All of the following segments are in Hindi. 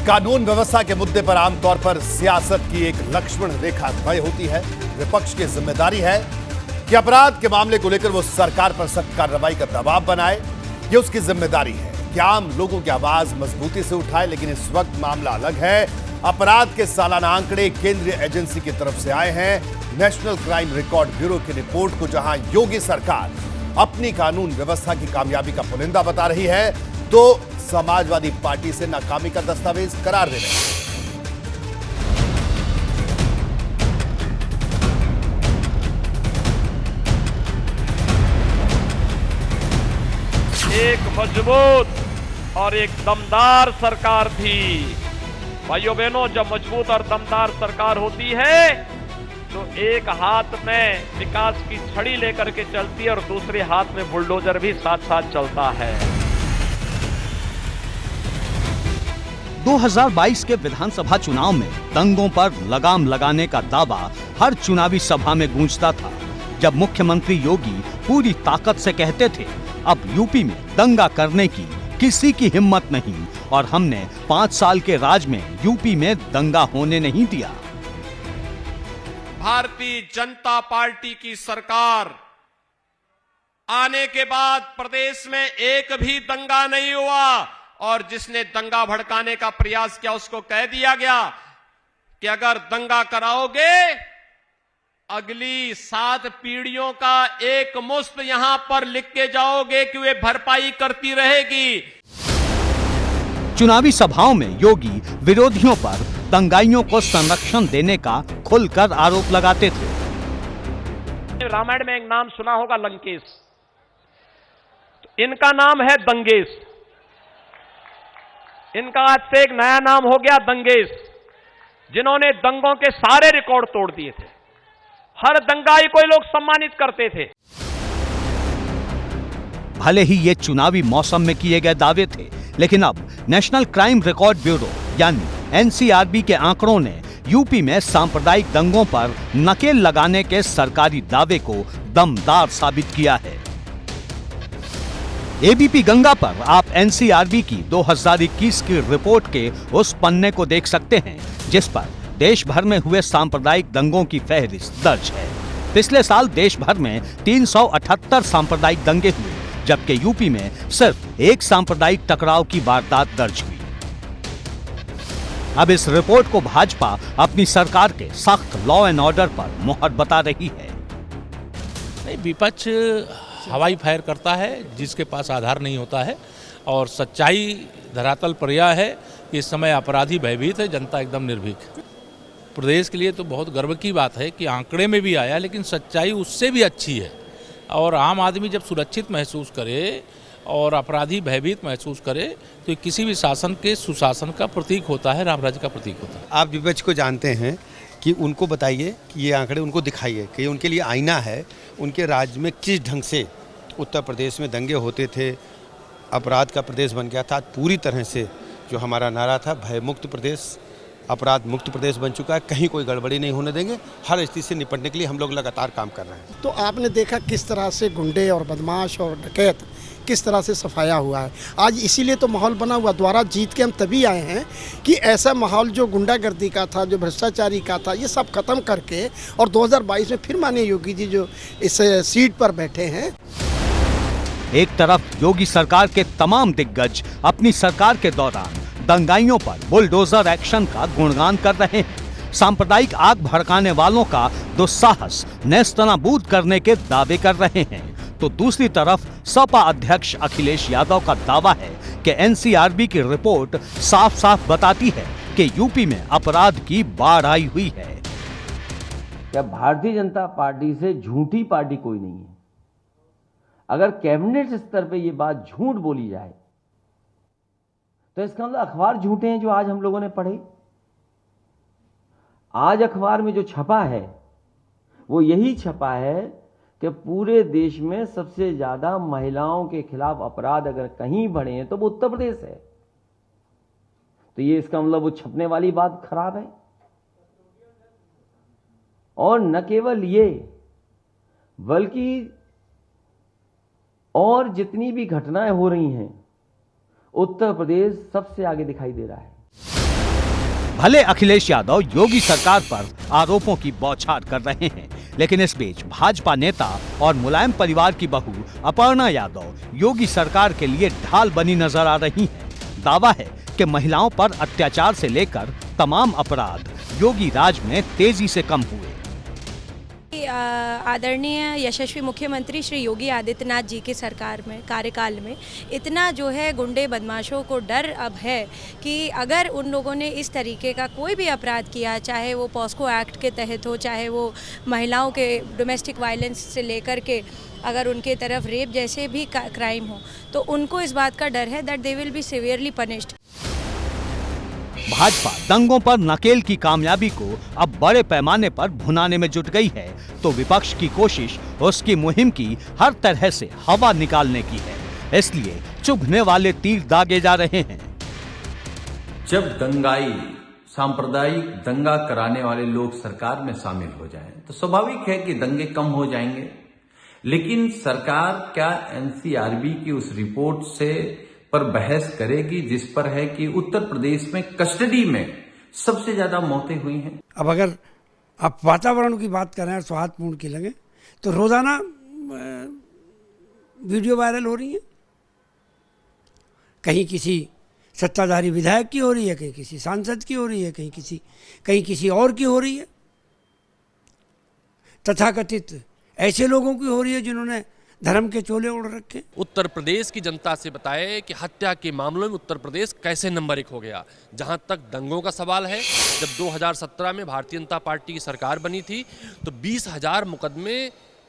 कानून व्यवस्था के मुद्दे पर आमतौर पर सियासत की एक लक्ष्मण रेखा तय होती है। विपक्ष की जिम्मेदारी है कि अपराध के मामले को लेकर वो सरकार पर सख्त कार्रवाई का दबाव बनाए। ये उसकी जिम्मेदारी है कि आम लोगों की आवाज मजबूती से उठाए। लेकिन इस वक्त मामला अलग है। अपराध के सालाना आंकड़े केंद्रीय एजेंसी की तरफ से आए हैं। नेशनल क्राइम रिकॉर्ड ब्यूरो की रिपोर्ट को जहां योगी सरकार अपनी कानून व्यवस्था की कामयाबी का पुलिंदा बता रही है, तो समाजवादी पार्टी से नाकामी का दस्तावेज करार दे रहे हैं। एक मजबूत और एक दमदार सरकार थी। भाइयों बहनों, जब मजबूत और दमदार सरकार होती है तो एक हाथ में विकास की छड़ी लेकर के चलती है और दूसरे हाथ में बुलडोजर भी साथ साथ चलता है। 2022 के विधानसभा चुनाव में दंगों पर लगाम लगाने का दावा हर चुनावी सभा में गूंजता था, जब मुख्यमंत्री योगी पूरी ताकत से कहते थे अब यूपी में दंगा करने की किसी की हिम्मत नहीं और हमने 5 साल के राज में यूपी में दंगा होने नहीं दिया। भारतीय जनता पार्टी की सरकार आने के बाद प्रदेश में एक भी दंगा नहीं हुआ और जिसने दंगा भड़काने का प्रयास किया उसको कह दिया गया कि अगर दंगा कराओगे अगली 7 पीढ़ियों का एक मुश्त यहां पर लिख के जाओगे कि वे भरपाई करती रहेगी। चुनावी सभाओं में योगी विरोधियों पर दंगाइयों को संरक्षण देने का खुलकर आरोप लगाते थे। रामायण में एक नाम सुना होगा, लंकेश। तो इनका नाम है दंगेश। इनका आज से एक नया नाम हो गया दंगेश, जिन्होंने दंगों के सारे रिकॉर्ड तोड़ दिए थे। हर दंगाई को लोग सम्मानित करते थे। भले ही ये चुनावी मौसम में किए गए दावे थे, लेकिन अब नेशनल क्राइम रिकॉर्ड ब्यूरो यानी एनसीआरबी के आंकड़ों ने यूपी में सांप्रदायिक दंगों पर नकेल लगाने के सरकारी दावे को दमदार साबित किया है। एबीपी गंगा पर आप एनसीआरबी की 2021 की रिपोर्ट के उस पन्ने को देख सकते हैं जिस पर देश भर में हुए सांप्रदायिक दंगों की फहरिस्त दर्ज है। पिछले साल देश भर में 378 सांप्रदायिक दंगे हुए, जबकि यूपी में सिर्फ एक सांप्रदायिक टकराव की वारदात दर्ज हुई। अब इस रिपोर्ट को भाजपा अपनी सरकार के सख्त लॉ एंड ऑर्डर पर मुहर बता रही है। नहीं, विपक्ष हवाई फायर करता है जिसके पास आधार नहीं होता है और सच्चाई धरातल पर यह है कि इस समय अपराधी भयभीत है, जनता एकदम निर्भीक। प्रदेश के लिए तो बहुत गर्व की बात है कि आंकड़े में भी आया, लेकिन सच्चाई उससे भी अच्छी है। और आम आदमी जब सुरक्षित महसूस करे और अपराधी भयभीत महसूस करे तो किसी भी शासन के सुशासन का प्रतीक होता है, राम राज्य का प्रतीक होता है। आप विपक्ष को जानते हैं कि उनको बताइए कि ये आंकड़े उनको दिखाइए कि उनके लिए आईना है। उनके राज्य में किस ढंग से उत्तर प्रदेश में दंगे होते थे, अपराध का प्रदेश बन गया था। पूरी तरह से जो हमारा नारा था भय मुक्त प्रदेश, अपराध मुक्त प्रदेश बन चुका है। कहीं कोई गड़बड़ी नहीं होने देंगे। हर स्थिति से निपटने के लिए हम लोग लगातार काम कर रहे हैं। तो आपने देखा किस तरह से गुंडे और बदमाश और डकैत किस तरह से सफाया हुआ है। आज इसीलिए तो माहौल बना हुआ। द्वारा जीत के हम तभी आए हैं कि ऐसा माहौल जो गुंडागर्दी का था, जो भ्रष्टाचारी का था, ये सब खत्म करके और 2022 में फिर माननीय योगी जी जो इस सीट पर बैठे हैं। एक तरफ योगी सरकार के तमाम दिग्गज अपनी सरकार के दौरान दंगाइयों पर बुलडोजर एक्शन का गुणगान कर रहे हैं, सांप्रदायिक आग भड़काने वालों का दुस्साहस नेस्तनाबूद करने के दावे कर रहे हैं, तो दूसरी तरफ सपा अध्यक्ष अखिलेश यादव का दावा है कि एनसीआरबी की रिपोर्ट साफ साफ बताती है कि यूपी में अपराध की बाढ़ आई हुई है। क्या भारतीय जनता पार्टी से झूठी पार्टी कोई नहीं है? अगर कैबिनेट स्तर पे ये बात झूठ बोली जाए तो इसका मतलब अखबार झूठे हैं जो आज हम लोगों ने पढ़े। आज अखबार में जो छपा है वो यही छपा है कि पूरे देश में सबसे ज्यादा महिलाओं के खिलाफ अपराध अगर कहीं बढ़े हैं तो वो उत्तर प्रदेश है। तो ये इसका मतलब वो छपने वाली बात खराब है। और न केवल ये, बल्कि और जितनी भी घटनाएं हो रही हैं उत्तर प्रदेश सबसे आगे दिखाई दे रहा है। भले अखिलेश यादव योगी सरकार पर आरोपों की बौछार कर रहे हैं, लेकिन इस बीच भाजपा नेता और मुलायम परिवार की बहू अपर्णा यादव योगी सरकार के लिए ढाल बनी नजर आ रही हैं। दावा है कि महिलाओं पर अत्याचार से लेकर तमाम अपराध योगी राज में तेजी से कम हुए। आदरणीय यशस्वी मुख्यमंत्री श्री योगी आदित्यनाथ जी की सरकार में कार्यकाल में इतना जो है गुंडे बदमाशों को डर अब है कि अगर उन लोगों ने इस तरीके का कोई भी अपराध किया, चाहे वो पॉस्को एक्ट के तहत हो, चाहे वो महिलाओं के डोमेस्टिक वायलेंस से लेकर के अगर उनके तरफ रेप जैसे भी क्राइम हो, तो उनको इस बात का डर है that they will be severely punished. Bhajpa दंगों पर नकेल की कामयाबी को अब बड़े पैमाने पर भुनाने में जुट गई है, तो विपक्ष की कोशिश उसकी मुहिम की हर तरह से हवा निकालने की है। इसलिए चुभने वाले तीर दागे जा रहे हैं। जब दंगाई सांप्रदायिक दंगा कराने वाले लोग सरकार में शामिल हो जाएं, तो स्वाभाविक है कि दंगे कम हो जाएंगे। लेकिन सरकार क्या एनसीआरबी की उस रिपोर्ट से पर बहस करेगी जिस पर है कि उत्तर प्रदेश में कस्टडी में सबसे ज्यादा मौतें हुई हैं? अब अगर आप वातावरण की बात कर रहे हैं, सौहार्दपूर्ण की लगे, तो रोजाना वीडियो वायरल हो रही है। कहीं किसी सत्ताधारी विधायक की हो रही है, कहीं किसी सांसद की हो रही है, कहीं किसी और की हो रही है। तथाकथित ऐसे लोगों की हो रही है जिन्होंने धर्म के चोले ओढ़ रखे। उत्तर प्रदेश की जनता से बताए कि हत्या के मामलों में उत्तर प्रदेश कैसे नंबर 1 हो गया। जहां तक दंगों का सवाल है, जब 2017 में भारतीय जनता पार्टी की सरकार बनी थी तो 20,000 मुकदमे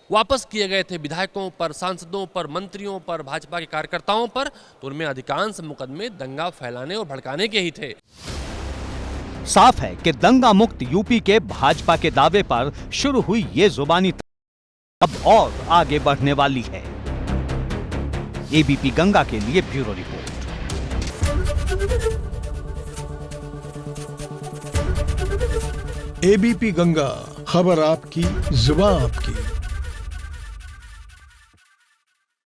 वापस किए गए थे विधायकों पर, सांसदों पर, मंत्रियों पर, भाजपा के कार्यकर्ताओं पर। तो उनमें अधिकांश मुकदमे दंगा फैलाने और भड़काने के ही थे। साफ है कि दंगा मुक्त यूपी के भाजपा के दावे पर शुरू हुई ये जुबानी अब और आगे बढ़ने वाली है। एबीपी गंगा के लिए ब्यूरो रिपोर्ट। एबीपी गंगा, खबर आपकी, जुबान आपकी।